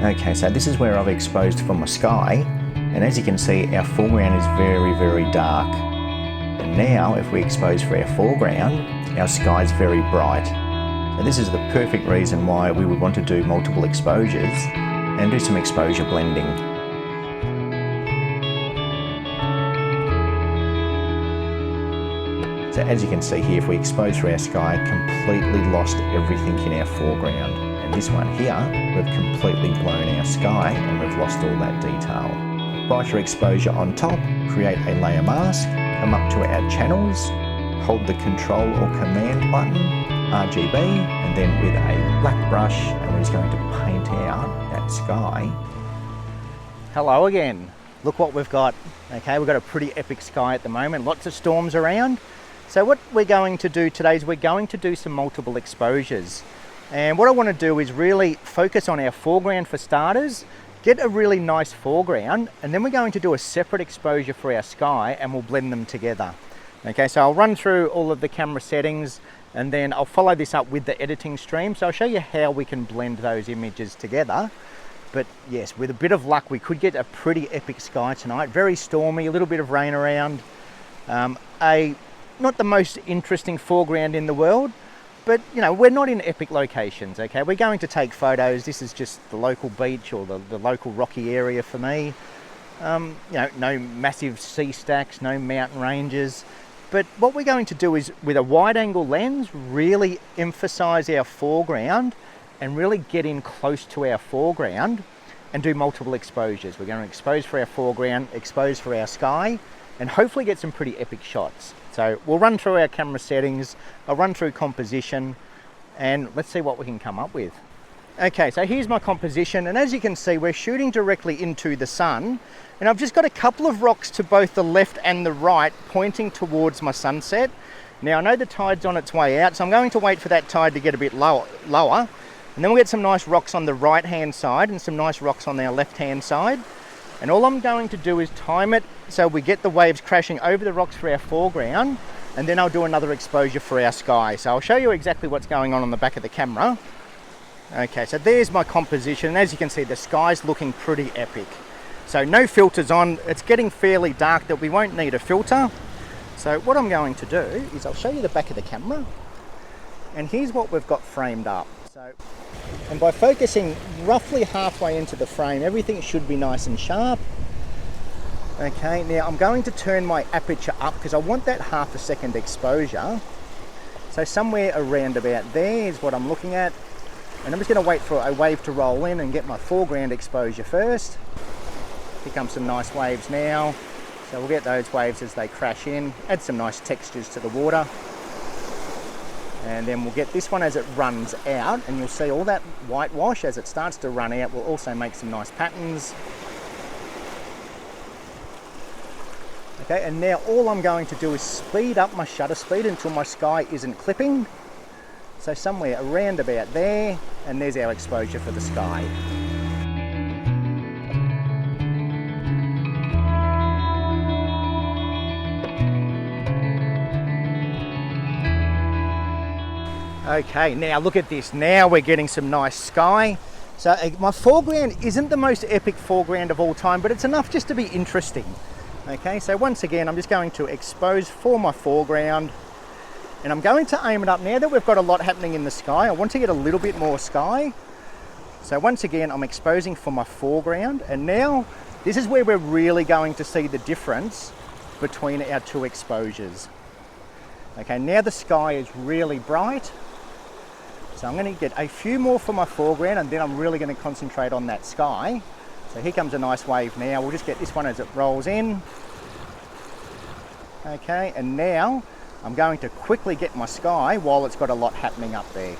Okay, so this is where I've exposed for my sky, and as you can see, our foreground is very, very dark. And now, if we expose for our foreground, our sky is very bright. So this is the perfect reason why we would want to do multiple exposures and do some exposure blending. So as you can see here, if we expose for our sky, completely lost everything in our foreground. And this one here, we've completely blown our sky and we've lost all that detail. Brighter exposure on top, create a layer mask, come up to our channels, hold the Control or Command button, RGB, and then with a black brush, and we're just going to paint out that sky. Hello again. Look what we've got. Okay, we've got a pretty epic sky at the moment, lots of storms around. So what we're going to do today is we're going to do some multiple exposures. And what I want to do is really focus on our foreground for starters, get a really nice foreground, and then we're going to do a separate exposure for our sky and we'll blend them together. Okay, so I'll run through all of the camera settings and then I'll follow this up with the editing stream. So I'll show you how we can blend those images together. But yes, with a bit of luck, we could get a pretty epic sky tonight. Very stormy, a little bit of rain around. Not the most interesting foreground in the world, but you know, we're not in epic locations, okay? We're going to take photos. This is just the local beach or the local rocky area for me. You know, no massive sea stacks, no mountain ranges. But what we're going to do is, with a wide angle lens, really emphasize our foreground and really get in close to our foreground and do multiple exposures. We're going to expose for our foreground, expose for our sky, and hopefully get some pretty epic shots. So we'll run through our camera settings, I'll run through composition, and let's see what we can come up with. Okay, so here's my composition, and as you can see, we're shooting directly into the sun, and I've just got a couple of rocks to both the left and the right pointing towards my sunset. Now I know the tide's on its way out, so I'm going to wait for that tide to get a bit lower, and then we'll get some nice rocks on the right hand side and some nice rocks on our left hand side. And all I'm going to do is time it so we get the waves crashing over the rocks for our foreground, and then I'll do another exposure for our sky. So I'll show you exactly what's going on the back of the camera. Okay, so there's my composition, and as you can see, the sky's looking pretty epic. So no filters on, it's getting fairly dark that we won't need a filter. So what I'm going to do is I'll show you the back of the camera, and here's what we've got framed up. And by focusing roughly halfway into the frame, everything should be nice and sharp. Okay, now I'm going to turn my aperture up because I want that ½ second exposure. So somewhere around about there is what I'm looking at. And I'm just going to wait for a wave to roll in and get my foreground exposure first. Here come some nice waves now. So we'll get those waves as they crash in, add some nice textures to the water. And then we'll get this one as it runs out, and you'll see all that whitewash as it starts to run out. We'll also make some nice patterns. Okay, and now all I'm going to do is speed up my shutter speed until my sky isn't clipping. So somewhere around about there, and there's our exposure for the sky. Okay, now look at this. Now we're getting some nice sky. So my foreground isn't the most epic foreground of all time, but it's enough just to be interesting. Okay, so once again, I'm just going to expose for my foreground, and I'm going to aim it up. Now that we've got a lot happening in the sky, I want to get a little bit more sky. So once again, I'm exposing for my foreground, and now this is where we're really going to see the difference between our two exposures. Okay, now the sky is really bright. So I'm going to get a few more for my foreground, and then I'm really going to concentrate on that sky. So here comes a nice wave now. We'll just get this one as it rolls in. Okay, and now I'm going to quickly get my sky while it's got a lot happening up there.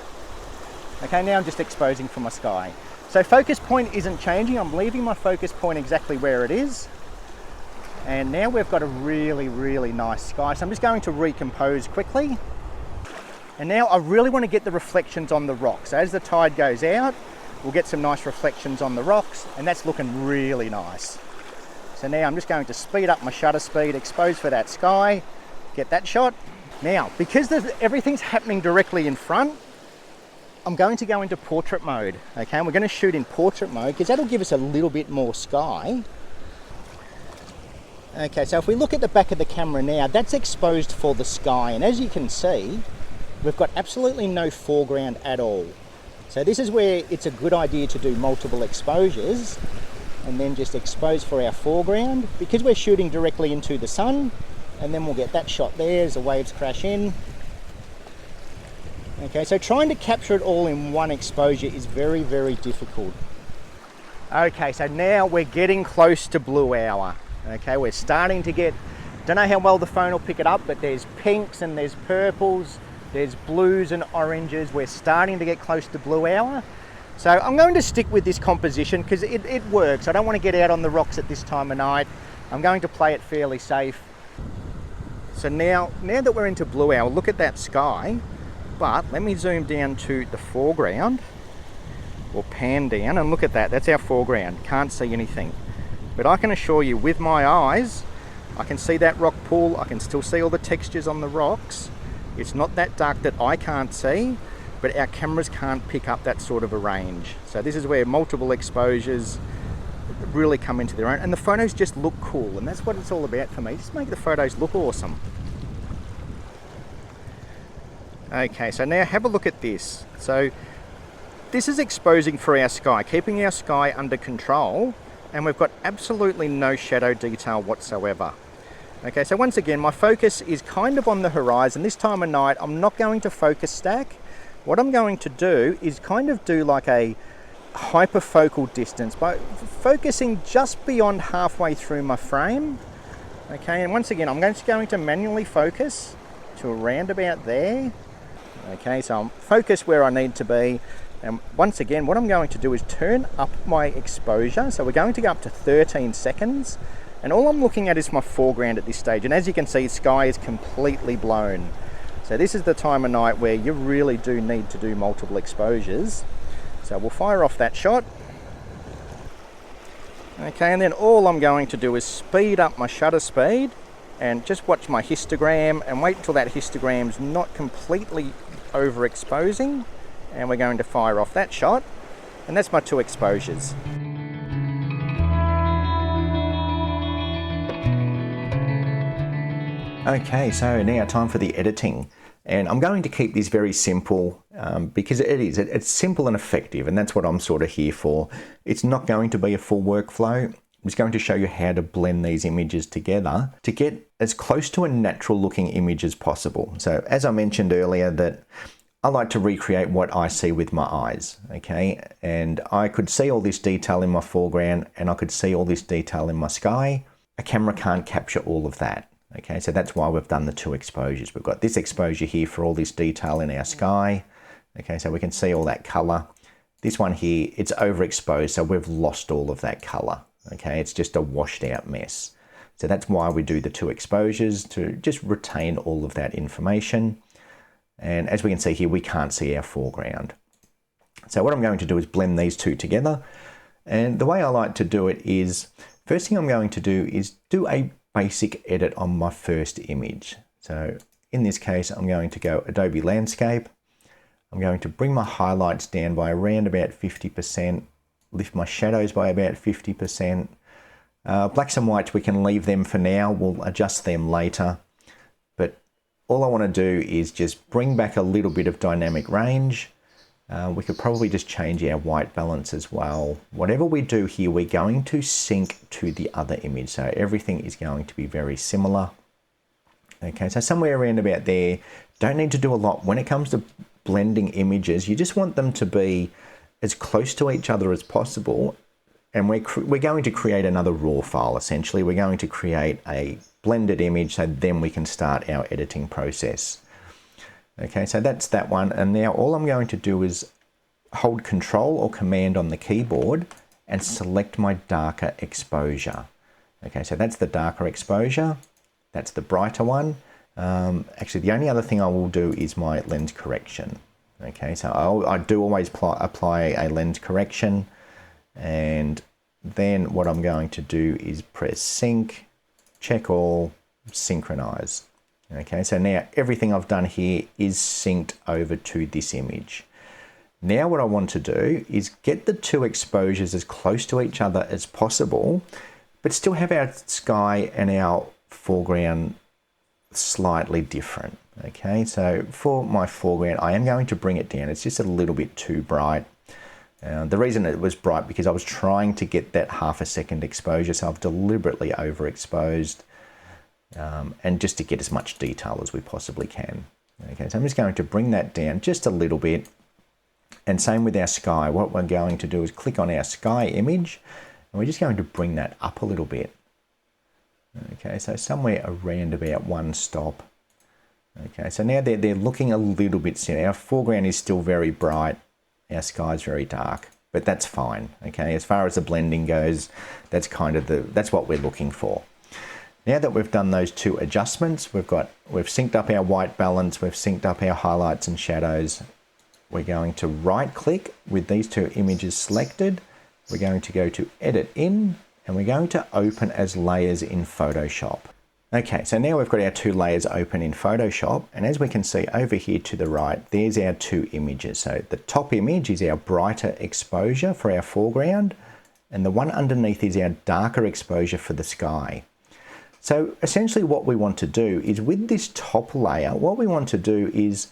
Okay, now I'm just exposing for my sky. So focus point isn't changing. I'm leaving my focus point exactly where it is. And now we've got a really, really nice sky. So I'm just going to recompose quickly. And now I really want to get the reflections on the rocks. So as the tide goes out, we'll get some nice reflections on the rocks, and that's looking really nice. So now I'm just going to speed up my shutter speed, expose for that sky, get that shot. Now, because everything's happening directly in front, I'm going to go into portrait mode, okay? And we're going to shoot in portrait mode because that'll give us a little bit more sky. Okay, so if we look at the back of the camera now, that's exposed for the sky, and as you can see, we've got absolutely no foreground at all. So this is where it's a good idea to do multiple exposures and then just expose for our foreground, because we're shooting directly into the sun, and then we'll get that shot there as the waves crash in. Okay, so trying to capture it all in one exposure is very, very difficult. Okay, so now we're getting close to blue hour. Okay, we're starting to get, don't know how well the phone will pick it up, but there's pinks and there's purples, there's blues and oranges. We're starting to get close to blue hour. So I'm going to stick with this composition because it works. I don't want to get out on the rocks at this time of night. I'm going to play it fairly safe. So now that we're into blue hour, look at that sky. But let me zoom down to the foreground, or pan down, and look at that. That's our foreground. Can't see anything. But I can assure you, with my eyes, I can see that rock pool. I can still see all the textures on the rocks. It's not that dark that I can't see, but our cameras can't pick up that sort of a range. So this is where multiple exposures really come into their own, and the photos just look cool, and that's what it's all about for me. Just make the photos look awesome. Okay, so now have a look at this. So this is exposing for our sky, keeping our sky under control, and we've got absolutely no shadow detail whatsoever. Okay, so once again, my focus is kind of on the horizon. This time of night, I'm not going to focus stack. What I'm going to do is kind of do like a hyperfocal distance by focusing just beyond halfway through my frame. Okay, and once again, I'm just going to manually focus to around about there. Okay, so I'm focused where I need to be. And once again, what I'm going to do is turn up my exposure. So we're going to go up to 13 seconds. And all I'm looking at is my foreground at this stage. And as you can see, sky is completely blown. So this is the time of night where you really do need to do multiple exposures. So we'll fire off that shot. Okay, and then all I'm going to do is speed up my shutter speed and just watch my histogram and wait until that histogram's not completely overexposing. And we're going to fire off that shot, and that's my 2 exposures. Okay, so now time for the editing, and I'm going to keep this very simple because it's simple and effective, and that's what I'm sort of here for. It's not going to be a full workflow. I'm just going to show you how to blend these images together to get as close to a natural looking image as possible. So as I mentioned earlier, that I like to recreate what I see with my eyes, okay? And I could see all this detail in my foreground, and I could see all this detail in my sky. A camera can't capture all of that, okay? So that's why we've done the 2 exposures. We've got this exposure here for all this detail in our sky, okay? So we can see all that color. This one here, it's overexposed, so we've lost all of that color, okay? It's just a washed out mess. So that's why we do the 2 exposures, to just retain all of that information. And as we can see here, we can't see our foreground. So what I'm going to do is blend these 2 together. And the way I like to do it is, first thing I'm going to do is do a basic edit on my first image. So in this case, I'm going to go Adobe Landscape. I'm going to bring my highlights down by around about 50%, lift my shadows by about 50%. Blacks and whites, we can leave them for now. We'll adjust them later. All I want to do is just bring back a little bit of dynamic range. We could probably just change our white balance as well. Whatever we do here, we're going to sync to the other image. So everything is going to be very similar. Okay, so somewhere around about there. Don't need to do a lot. When it comes to blending images, you just want them to be as close to each other as possible. And we're going to create another raw file, essentially. We're going to create a blended image, so then we can start our editing process. Okay, so that's that one. And now all I'm going to do is hold Control or Command on the keyboard and select my darker exposure. Okay, so that's the darker exposure. That's the brighter one. Actually, the only other thing I will do is my lens correction. Okay, so I do always apply a lens correction. And then what I'm going to do is press Sync, check all, synchronize. Okay, so now everything I've done here is synced over to this image. Now what I want to do is get the two exposures as close to each other as possible, but still have our sky and our foreground slightly different. Okay, so for my foreground, I am going to bring it down. It's just a little bit too bright. The reason it was bright because I was trying to get that half a second exposure, so I've deliberately overexposed, and just to get as much detail as we possibly can. Okay, so I'm just going to bring that down just a little bit. And same with our sky. What we're going to do is click on our sky image, and we're just going to bring that up a little bit. Okay, so somewhere around about one stop. Okay, so now they're looking a little bit thin. Our foreground is still very bright. Our sky is very dark, but that's fine. Okay, as far as the blending goes, that's kind of that's what we're looking for. Now that we've done those two adjustments, we've synced up our white balance, we've synced up our highlights and shadows. We're going to right click with these two images selected. We're going to go to edit in, and we're going to open as layers in Photoshop. Okay, so now we've got our two layers open in Photoshop, and as we can see over here to the right, there's our two images. So the top image is our brighter exposure for our foreground, and the one underneath is our darker exposure for the sky. So essentially what we want to do is with this top layer, what we want to do is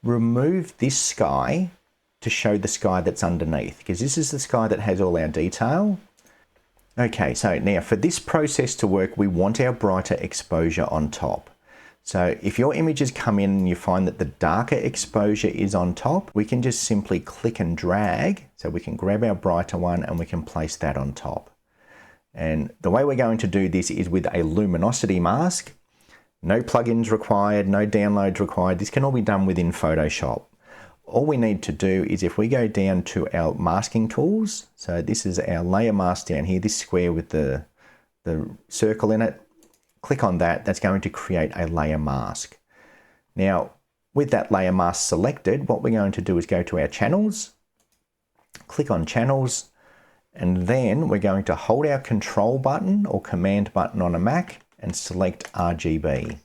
remove this sky to show the sky that's underneath, because this is the sky that has all our detail. Okay, so now for this process to work, we want our brighter exposure on top. So if your images come in and you find that the darker exposure is on top, we can just simply click and drag. So we can grab our brighter one and we can place that on top. And the way we're going to do this is with a luminosity mask. No plugins required, no downloads required. This can all be done within Photoshop. All we need to do is if we go down to our masking tools, so this is our layer mask down here, this square with the circle in it, click on that, that's going to create a layer mask. Now, with that layer mask selected, what we're going to do is go to our channels, click on channels, and then we're going to hold our control button or command button on a Mac and select RGB.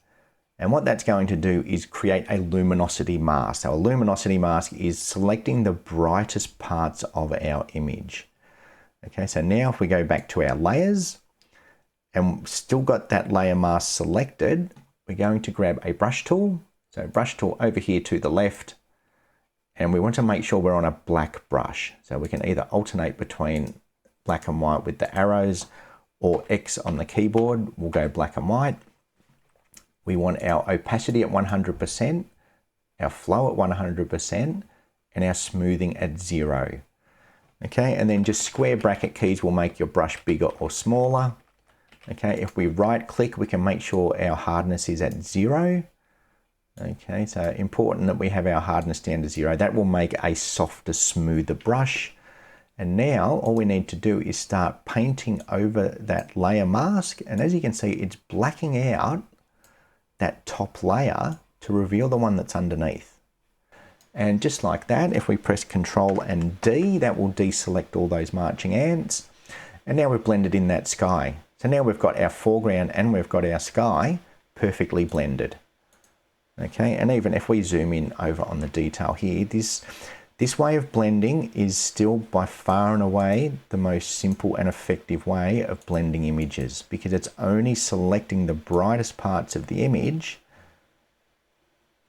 And what that's going to do is create a luminosity mask. So a luminosity mask is selecting the brightest parts of our image. Okay, so now if we go back to our layers and still got that layer mask selected, we're going to grab a brush tool. So brush tool over here to the left, and we want to make sure we're on a black brush. So we can either alternate between black and white with the arrows, or X on the keyboard, we'll go black and white. We want our opacity at 100%, our flow at 100%, and our smoothing at 0. Okay, and then just square bracket keys will make your brush bigger or smaller. Okay, if we right click, we can make sure our hardness is at 0. Okay, so important that we have our hardness down to 0. That will make a softer, smoother brush. And now all we need to do is start painting over that layer mask. And as you can see, it's blacking out that top layer to reveal the one that's underneath. And just like that, if we press Control and D, that will deselect all those marching ants. And now we've blended in that sky. So now we've got our foreground and we've got our sky perfectly blended. Okay, and even if we zoom in over on the detail here, this way of blending is still by far and away the most simple and effective way of blending images, because it's only selecting the brightest parts of the image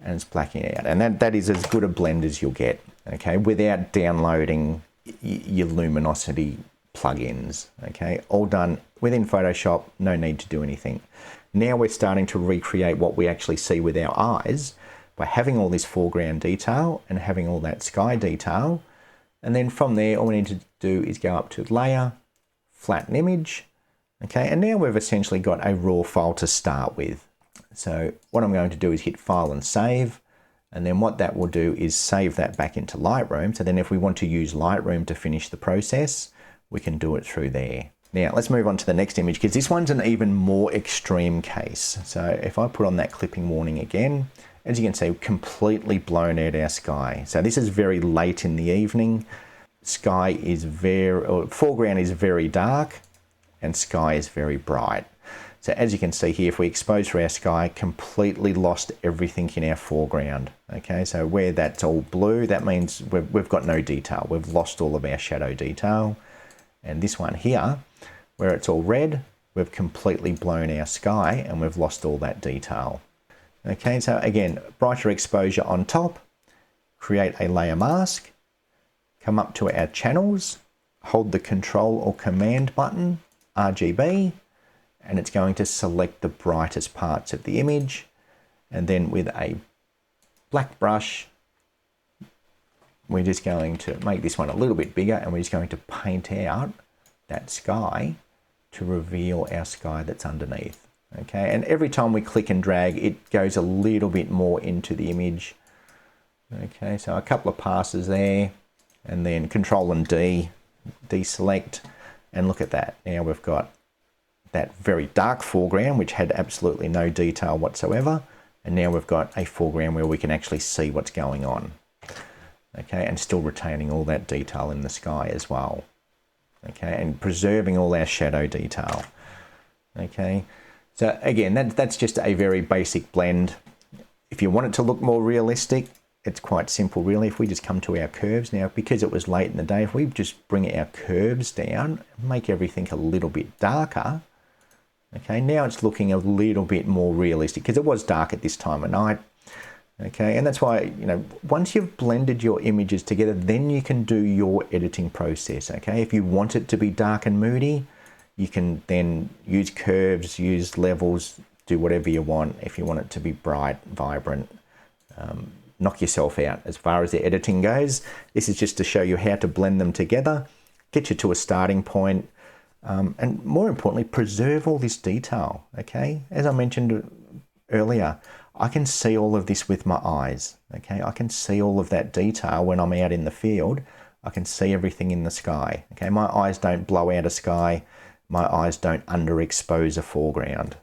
and it's blacking out. And that is as good a blend as you'll get, okay, without downloading your luminosity plugins. Okay, all done within Photoshop, no need to do anything. Now we're starting to recreate what we actually see with our eyes by having all this foreground detail and having all that sky detail. And then from there, all we need to do is go up to layer, flatten image. Okay, and now we've essentially got a raw file to start with. So what I'm going to do is hit File and Save. And then what that will do is save that back into Lightroom. So then if we want to use Lightroom to finish the process, we can do it through there. Now let's move on to the next image, because this one's an even more extreme case. So if I put on that clipping warning again, as you can see, completely blown out our sky. So this is very late in the evening. Sky is foreground is very dark and sky is very bright. So as you can see here, if we expose for our sky, completely lost everything in our foreground. Okay, so where that's all blue, that means we've got no detail. We've lost all of our shadow detail. And this one here, where it's all red, we've completely blown our sky and we've lost all that detail. Okay, so again, brighter exposure on top, create a layer mask, come up to our channels, hold the Control or Command button, RGB, and it's going to select the brightest parts of the image, and then with a black brush we're just going to make this one a little bit bigger, and we're just going to paint out that sky to reveal our sky that's underneath. Okay, and every time we click and drag, it goes a little bit more into the image. Okay, so a couple of passes there, and then Control and D, deselect, and look at that. Now we've got that very dark foreground which had absolutely no detail whatsoever, and now we've got a foreground where we can actually see what's going on. Okay, and still retaining all that detail in the sky as well. Okay, and preserving all our shadow detail. Okay, so again, that's just a very basic blend. If you want it to look more realistic, it's quite simple really. If we just come to our curves now, because it was late in the day, if we just bring our curves down, make everything a little bit darker, okay, now it's looking a little bit more realistic because it was dark at this time of night. Okay, and that's why, you know, once you've blended your images together, then you can do your editing process. Okay, if you want it to be dark and moody, you can then use curves, use levels, do whatever you want. If you want it to be bright, vibrant, knock yourself out as far as the editing goes. This is just to show you how to blend them together, get you to a starting point, and more importantly, preserve all this detail. Okay, as I mentioned earlier, I can see all of this with my eyes. Okay, I can see all of that detail when I'm out in the field. I can see everything in the sky. Okay, my eyes don't blow out a sky. My eyes don't underexpose a foreground.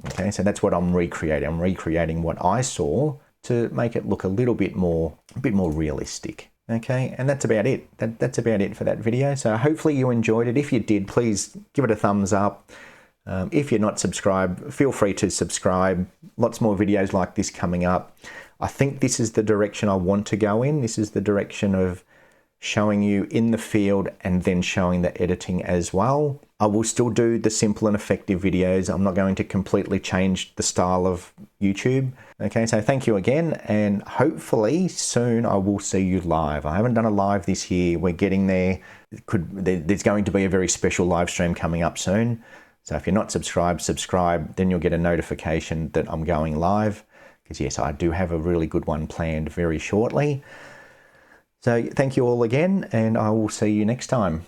Okay, so that's what I'm recreating. I'm recreating what I saw to make it look a bit more realistic. Okay, and that's about it. That's about it for that video. So hopefully you enjoyed it. If you did, please give it a thumbs up. If you're not subscribed, feel free to subscribe. Lots more videos like this coming up. I think this is the direction I want to go in. This is the direction of showing you in the field and then showing the editing as well. I will still do the simple and effective videos. I'm not going to completely change the style of YouTube. Okay, so thank you again, and hopefully soon I will see you live. I haven't done a live this year. We're getting there. There's going to be a very special live stream coming up soon. So if you're not subscribed, subscribe, then you'll get a notification that I'm going live. Because yes, I do have a really good one planned very shortly. So thank you all again, and I will see you next time.